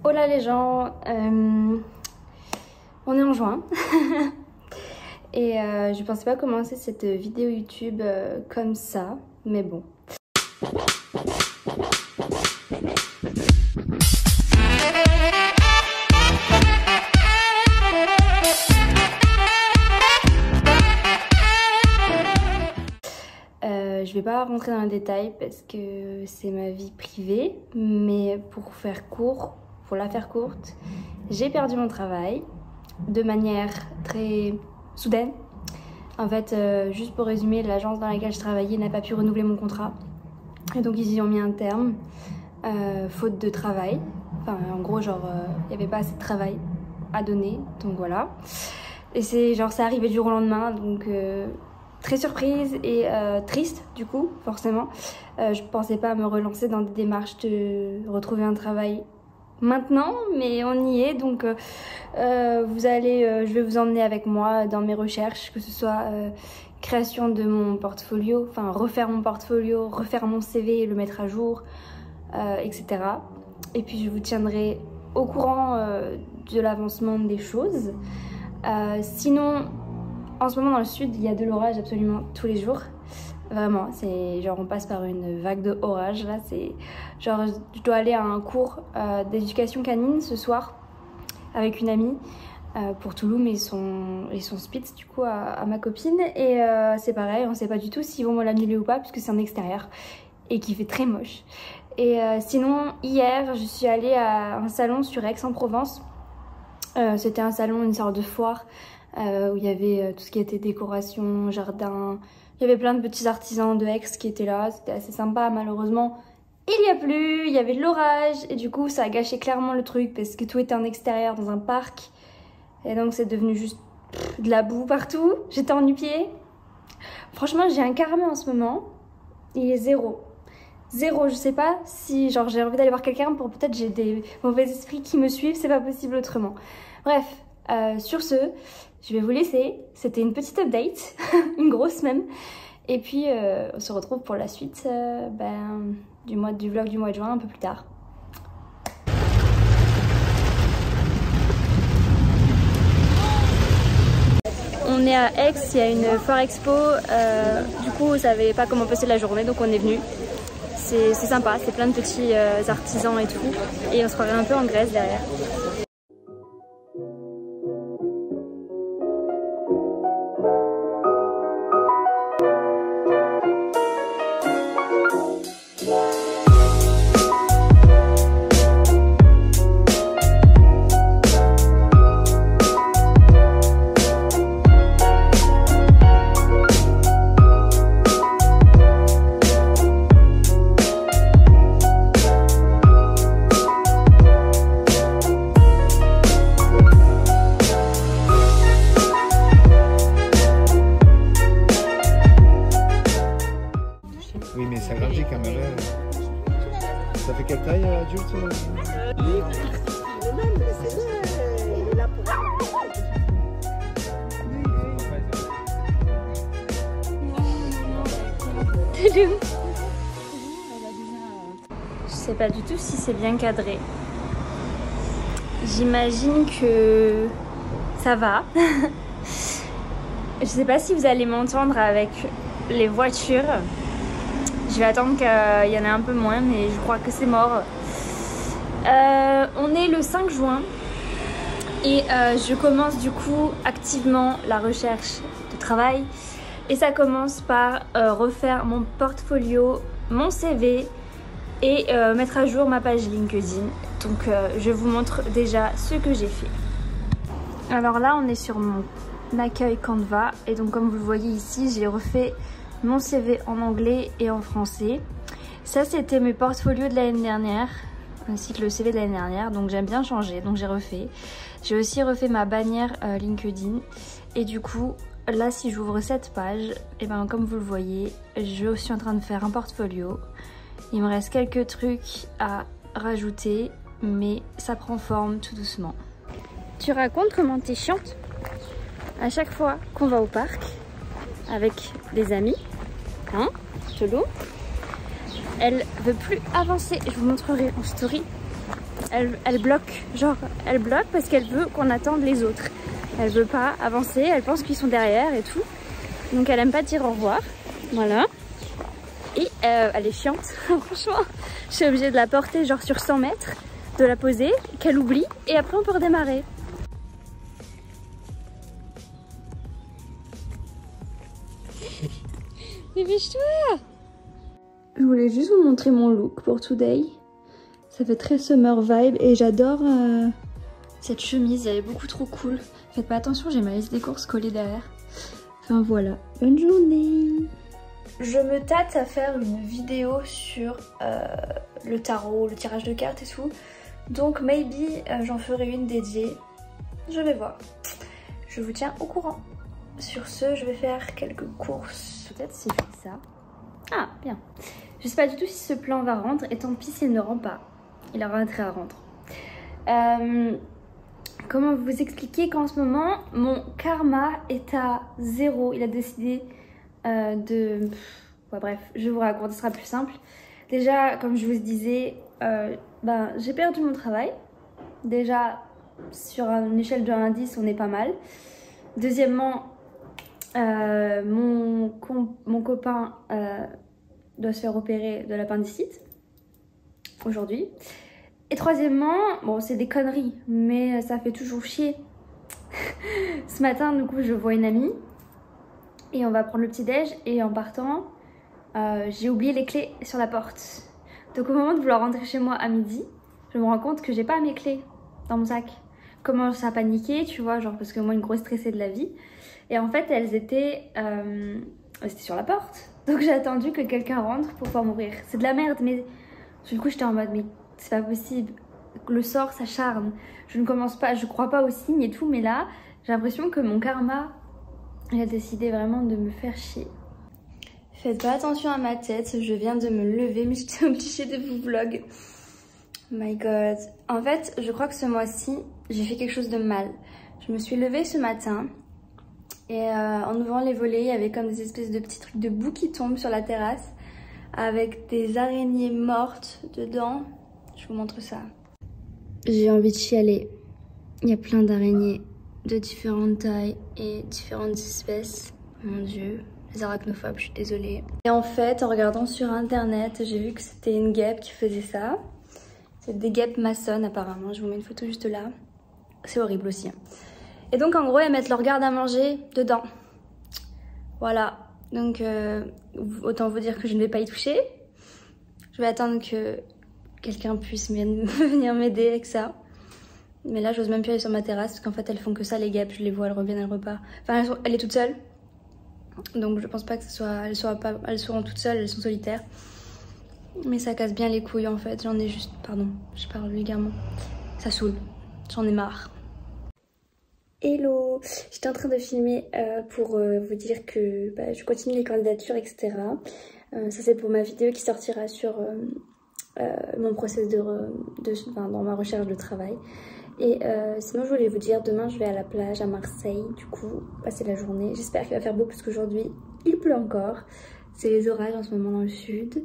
Hola les gens, on est en juin et je pensais pas commencer cette vidéo YouTube comme ça, mais bon. Je vais pas rentrer dans les détails parce que c'est ma vie privée, mais pour la faire courte, j'ai perdu mon travail de manière très soudaine. En fait, juste pour résumer, l'agence dans laquelle je travaillais n'a pas pu renouveler mon contrat. Et donc ils y ont mis un terme, faute de travail. Enfin, en gros, genre, il n'y avait pas assez de travail à donner, donc voilà. Et c'est genre, ça arrivait du jour au lendemain, donc... très surprise et triste du coup, forcément. Je pensais pas me relancer dans des démarches de retrouver un travail maintenant, mais on y est. Donc je vais vous emmener avec moi dans mes recherches, que ce soit création de mon portfolio, enfin refaire mon portfolio, refaire mon CV et le mettre à jour, etc. Et puis je vous tiendrai au courant de l'avancement des choses. Sinon, en ce moment dans le sud, il y a de l'orage absolument tous les jours. Vraiment, c'est genre on passe par une vague de orage. Là, c'est genre je dois aller à un cours d'éducation canine ce soir avec une amie pour Touloum et son Spitz du coup à ma copine. Et c'est pareil, on sait pas du tout s'ils vont me l'annuler ou pas puisque c'est en extérieur et qu'il fait très moche. Et sinon, hier, je suis allée à un salon sur Aix-en-Provence. C'était un salon, une sorte de foire. Où il y avait tout ce qui était décoration, jardin. Il y avait plein de petits artisans de Aix qui étaient là, c'était assez sympa. Malheureusement, il n'y a plus, il y avait de l'orage et du coup ça a gâché clairement le truc parce que tout était en extérieur dans un parc. Et donc c'est devenu juste de la boue partout. J'étais en nu-pieds. Franchement, j'ai un carnet en ce moment. Il est zéro. Zéro, je sais pas si genre j'ai envie d'aller voir quelqu'un pour peut-être j'ai des mauvais esprits qui me suivent, c'est pas possible autrement. Bref, sur ce, je vais vous laisser. C'était une petite update, une grosse même. Et puis on se retrouve pour la suite du vlog du mois de juin un peu plus tard. On est à Aix, il y a une foire expo. Du coup, on savait pas comment passer la journée, donc on est venu. C'est sympa, c'est plein de petits artisans et tout. Et on se croirait un peu en Grèce derrière. Oui, mais ça grandit quand même. Ça fait quelle taille adulte? Je sais pas du tout si c'est bien cadré. J'imagine que ça va. Je sais pas si vous allez m'entendre avec les voitures. Je vais attendre qu'il y en ait un peu moins, mais je crois que c'est mort. On est le 5 juin et je commence du coup activement la recherche de travail. Et ça commence par refaire mon portfolio, mon CV et mettre à jour ma page LinkedIn. Donc je vous montre déjà ce que j'ai fait. Alors là, on est sur mon accueil Canva et donc comme vous le voyez ici, j'ai refait mon CV en anglais et en français. Ça, c'était mes portfolios de l'année dernière, ainsi que le CV de l'année dernière, donc j'aime bien changer, donc j'ai refait. J'ai aussi refait ma bannière LinkedIn, et du coup, là, si j'ouvre cette page, et ben comme vous le voyez, je suis en train de faire un portfolio. Il me reste quelques trucs à rajouter, mais ça prend forme tout doucement. Tu racontes comment t'es chiante à chaque fois qu'on va au parc avec des amis. Hein, Tolo, elle veut plus avancer. Je vous montrerai en story. elle bloque, genre elle bloque parce qu'elle veut qu'on attende les autres. Elle veut pas avancer, elle pense qu'ils sont derrière et tout. Donc elle aime pas dire au revoir, voilà. Et elle est chiante, franchement. Je suis obligée de la porter genre sur 100 mètres, de la poser, qu'elle oublie et après on peut redémarrer. Dépêche-toi! Je voulais juste vous montrer mon look pour today. Ça fait très summer vibe et j'adore cette chemise, elle est beaucoup trop cool. Faites pas attention, j'ai ma liste des courses collée derrière. Enfin voilà, bonne journée! Je me tâte à faire une vidéo sur le tarot, le tirage de cartes et tout. Donc maybe j'en ferai une dédiée. Je vais voir. Je vous tiens au courant. Sur ce, je vais faire quelques courses. Peut-être si je fais ça. Ah, bien. Je sais pas du tout si ce plan va rendre. Et tant pis s'il ne rend pas. Il aura intérêt à rendre. Comment vous expliquer qu'en ce moment, mon karma est à 0. Il a décidé de... Ouais, bref, je vous raconte, ce sera plus simple. Déjà, comme je vous disais, j'ai perdu mon travail. Déjà, sur une échelle de 1 à 10, on est pas mal. Deuxièmement, mon copain doit se faire opérer de l'appendicite aujourd'hui. Et troisièmement, bon c'est des conneries, mais ça fait toujours chier. Ce matin, du coup, je vois une amie et on va prendre le petit-déj et en partant, j'ai oublié les clés sur la porte. Donc au moment de vouloir rentrer chez moi à midi, je me rends compte que j'ai pas mes clés dans mon sac. Commence à paniquer, tu vois, genre parce que moi une grosse stressée de la vie. Et en fait elles étaient sur la porte. Donc j'ai attendu que quelqu'un rentre pour pouvoir m'ouvrir. C'est de la merde, mais du coup j'étais en mode mais c'est pas possible. Le sort s'acharne. Je ne commence pas, je crois pas aux signes et tout, mais là j'ai l'impression que mon karma il a décidé vraiment de me faire chier. Faites pas attention à ma tête, je viens de me lever mais j'étais obligée de vous vlog. My god. En fait, je crois que ce mois-ci, j'ai fait quelque chose de mal. Je me suis levée ce matin et en ouvrant les volets, il y avait comme des espèces de petits trucs de boue qui tombent sur la terrasse avec des araignées mortes dedans. Je vous montre ça. J'ai envie de chialer. Il y a plein d'araignées de différentes tailles et différentes espèces. Mon dieu, les arachnophobes, je suis désolée. Et en fait, en regardant sur internet, j'ai vu que c'était une guêpe qui faisait ça. C'est des guêpes maçonnes apparemment, je vous mets une photo juste là. C'est horrible aussi. Et donc en gros elles mettent leur garde à manger dedans. Voilà, donc autant vous dire que je ne vais pas y toucher. Je vais attendre que quelqu'un puisse venir m'aider avec ça. Mais là j'ose même plus aller sur ma terrasse parce qu'en fait elles font que ça les guêpes, je les vois, elles reviennent, elles repartent. Enfin elle est toute seule. Donc je pense pas que ce soit, elles seront toutes seules, elles sont solitaires. Mais ça casse bien les couilles en fait, j'en ai juste, pardon, je parle vulgairement. Ça saoule, j'en ai marre. Hello, j'étais en train de filmer pour vous dire que je continue les candidatures, etc. Ça c'est pour ma vidéo qui sortira sur mon process dans ma recherche de travail. Et sinon je voulais vous dire, demain je vais à la plage à Marseille, du coup passer la journée. J'espère qu'il va faire beau parce qu'aujourd'hui il pleut encore. C'est les orages en ce moment dans le sud.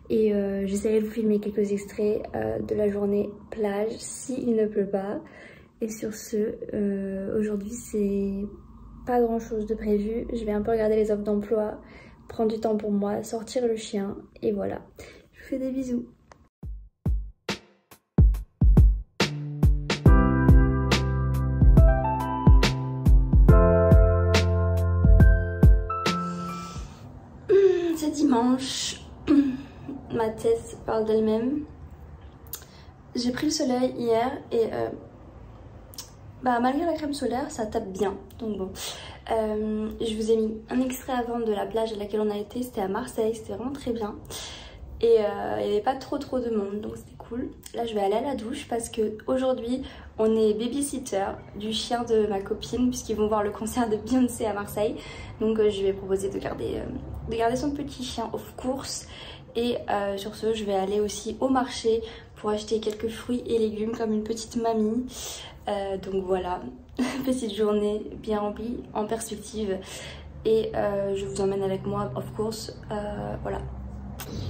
Et j'essaierai de vous filmer quelques extraits de la journée plage s'il ne pleut pas. Et sur ce, aujourd'hui c'est pas grand chose de prévu. Je vais un peu regarder les offres d'emploi, prendre du temps pour moi, sortir le chien et voilà. Je vous fais des bisous. C'est dimanche. Ma tête parle d'elle-même. J'ai pris le soleil hier et malgré la crème solaire ça tape bien, donc bon. Je vous ai mis un extrait avant de la plage à laquelle on a été, c'était à Marseille, c'était vraiment très bien. Et il n'y avait pas trop de monde, donc c'était cool. Là je vais aller à la douche parce que aujourd'hui on est babysitter du chien de ma copine puisqu'ils vont voir le concert de Beyoncé à Marseille. Donc je lui ai proposé de garder son petit chien of course. Et sur ce, je vais aller aussi au marché pour acheter quelques fruits et légumes comme une petite mamie. Donc voilà, petite journée bien remplie, en perspective. Et je vous emmène avec moi, of course. Voilà.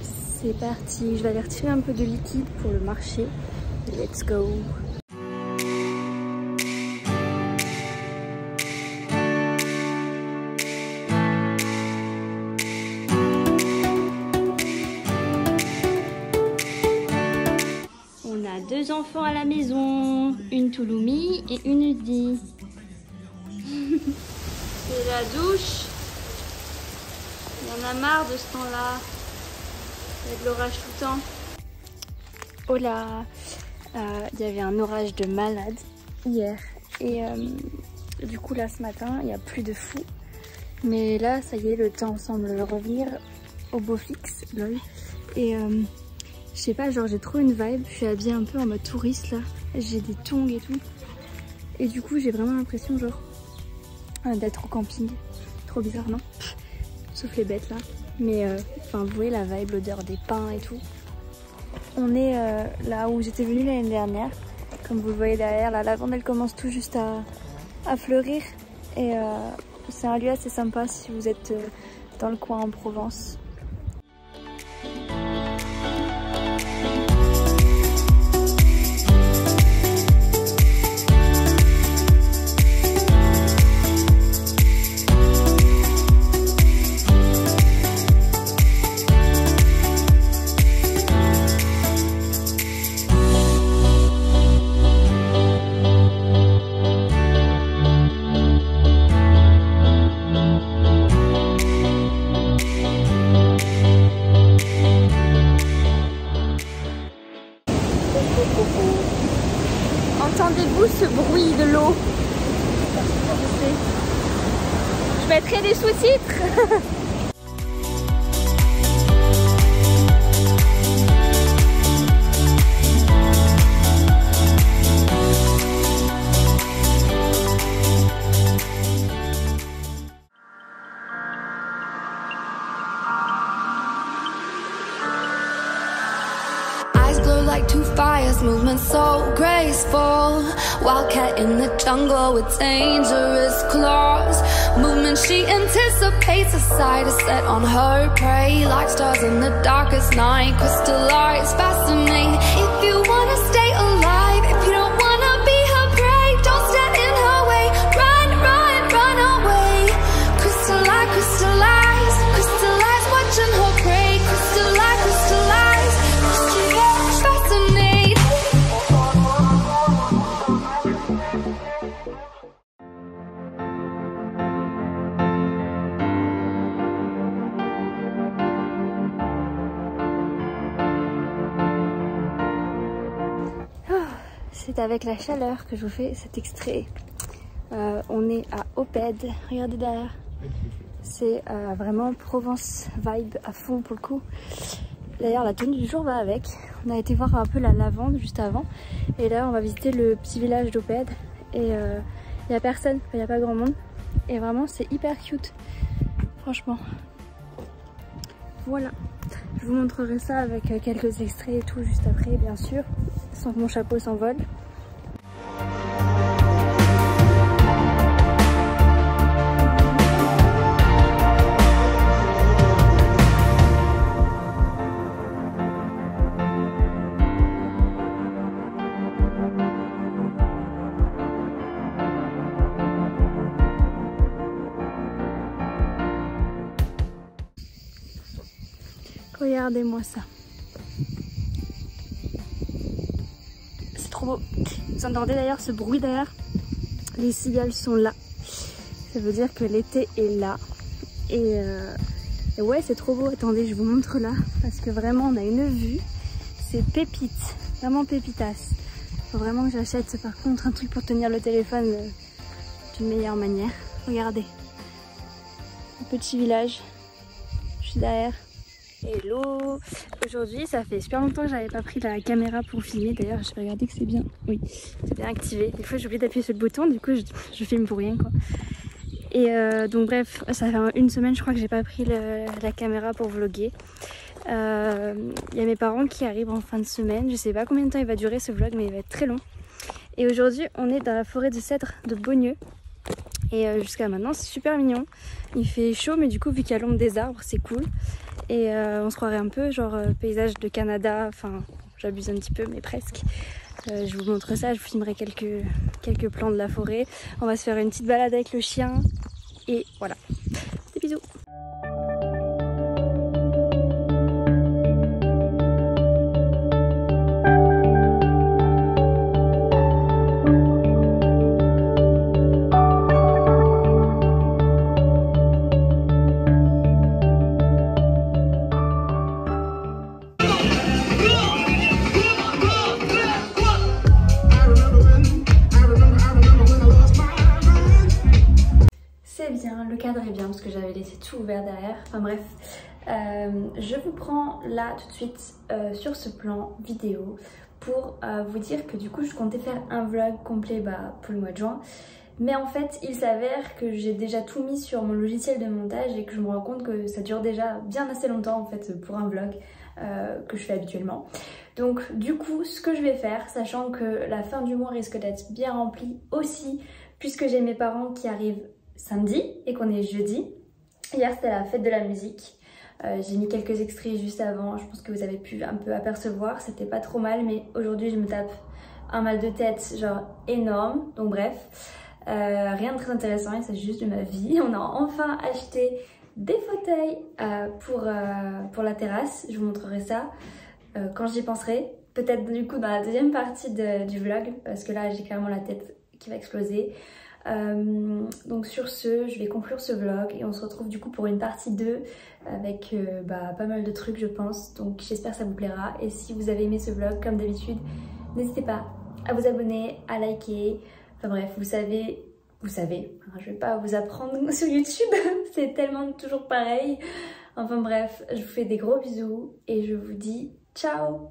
C'est parti, je vais aller retirer un peu de liquide pour le marché. Let's go. On a 2 enfants à la maison, une Touloumi et une Udi. C'est la douche. Il y en a marre de ce temps-là. Il y a de l'orage tout le temps. Oh là, il y avait un orage de malade hier. Et du coup là ce matin, il n'y a plus de fou. Mais là, ça y est, le temps semble revenir au beau fixe. Lol. Et je sais pas, genre j'ai trop une vibe. Je suis habillée un peu en mode touriste là. J'ai des tongs et tout. Et du coup, j'ai vraiment l'impression genre d'être au camping. Trop bizarre, non? Sauf les bêtes là. Mais enfin, vous voyez la vibe, l'odeur des pins et tout. On est là où j'étais venue l'année dernière. Comme vous le voyez derrière, la lavande elle commence tout juste à fleurir. Et c'est un lieu assez sympa si vous êtes dans le coin en Provence. Entendez-vous ce bruit de l'eau? Je mettrai des sous-titres. Like two fires, movement so graceful. Wildcat in the jungle with dangerous claws. Movement she anticipates, a sight is set on her prey. Like stars in the darkest night, crystallized, fascinating. If you wanna stay alive, if you don't wanna be her prey, don't stand in her way. Run, run, run away. Crystallize, crystallize, crystallize, watching her prey. Crystallize, crystallize, crystallize, fascinating. C'est avec la chaleur que je vous fais cet extrait. On est à Opède, regardez derrière. C'est vraiment Provence vibe à fond pour le coup. D'ailleurs la tenue du jour va avec. On a été voir un peu la lavande juste avant. Et là on va visiter le petit village d'Opède. Et il n'y a personne, il n'y a pas grand monde. Et vraiment c'est hyper cute. Franchement. Voilà. Je vous montrerai ça avec quelques extraits et tout juste après bien sûr. Sans que mon chapeau s'envole. Regardez-moi ça. C'est trop beau. Vous entendez d'ailleurs ce bruit derrière? Les cigales sont là. Ça veut dire que l'été est là. Et ouais, c'est trop beau. Attendez, je vous montre là. Parce que vraiment, on a une vue. C'est pépite. Vraiment pépitas. Faut vraiment que j'achète par contre un truc pour tenir le téléphone d'une meilleure manière. Regardez. Un petit village. Je suis derrière. Hello! Aujourd'hui, ça fait super longtemps que j'avais pas pris la caméra pour filmer. D'ailleurs, je vais regarder que c'est bien. Oui, c'est bien activé. Des fois, j'oublie d'appuyer sur le bouton, du coup, je filme pour rien, quoi. Et donc, bref, ça fait une semaine, je crois que j'ai pas pris la caméra pour vlogger. Il y a mes parents qui arrivent en fin de semaine. Je sais pas combien de temps il va durer ce vlog, mais il va être très long. Et aujourd'hui, on est dans la forêt de cèdres de Beaugneux. Et jusqu'à maintenant, c'est super mignon. Il fait chaud, mais du coup, vu qu'il y a l'ombre des arbres, c'est cool. Et on se croirait un peu genre paysage de Canada, enfin j'abuse un petit peu mais presque. Je vous montre ça, je vous filmerai quelques plans de la forêt. On va se faire une petite balade avec le chien et voilà. Des bisous. C'est bien, le cadre est bien parce que j'avais laissé tout ouvert derrière. Enfin bref, je vous prends là tout de suite sur ce plan vidéo pour vous dire que du coup je comptais faire un vlog complet pour le mois de juin. Mais en fait il s'avère que j'ai déjà tout mis sur mon logiciel de montage et que je me rends compte que ça dure déjà bien assez longtemps en fait pour un vlog que je fais habituellement. Donc du coup ce que je vais faire, sachant que la fin du mois risque d'être bien remplie aussi puisque j'ai mes parents qui arrivent samedi et qu'on est jeudi. Hier c'était la fête de la musique. J'ai mis quelques extraits juste avant, je pense que vous avez pu un peu apercevoir, c'était pas trop mal, mais aujourd'hui je me tape un mal de tête genre énorme, donc bref, rien de très intéressant, il s'agit juste de ma vie. On a enfin acheté des fauteuils pour la terrasse, je vous montrerai ça quand j'y penserai, peut-être du coup dans la deuxième partie du vlog, parce que là j'ai clairement la tête qui va exploser. Donc sur ce, je vais conclure ce vlog et on se retrouve du coup pour une partie 2 avec pas mal de trucs je pense, donc j'espère que ça vous plaira. Et si vous avez aimé ce vlog comme d'habitude, n'hésitez pas à vous abonner, à liker, enfin bref, vous savez, je vais pas vous apprendre sur YouTube, c'est tellement toujours pareil. Enfin bref, je vous fais des gros bisous et je vous dis ciao.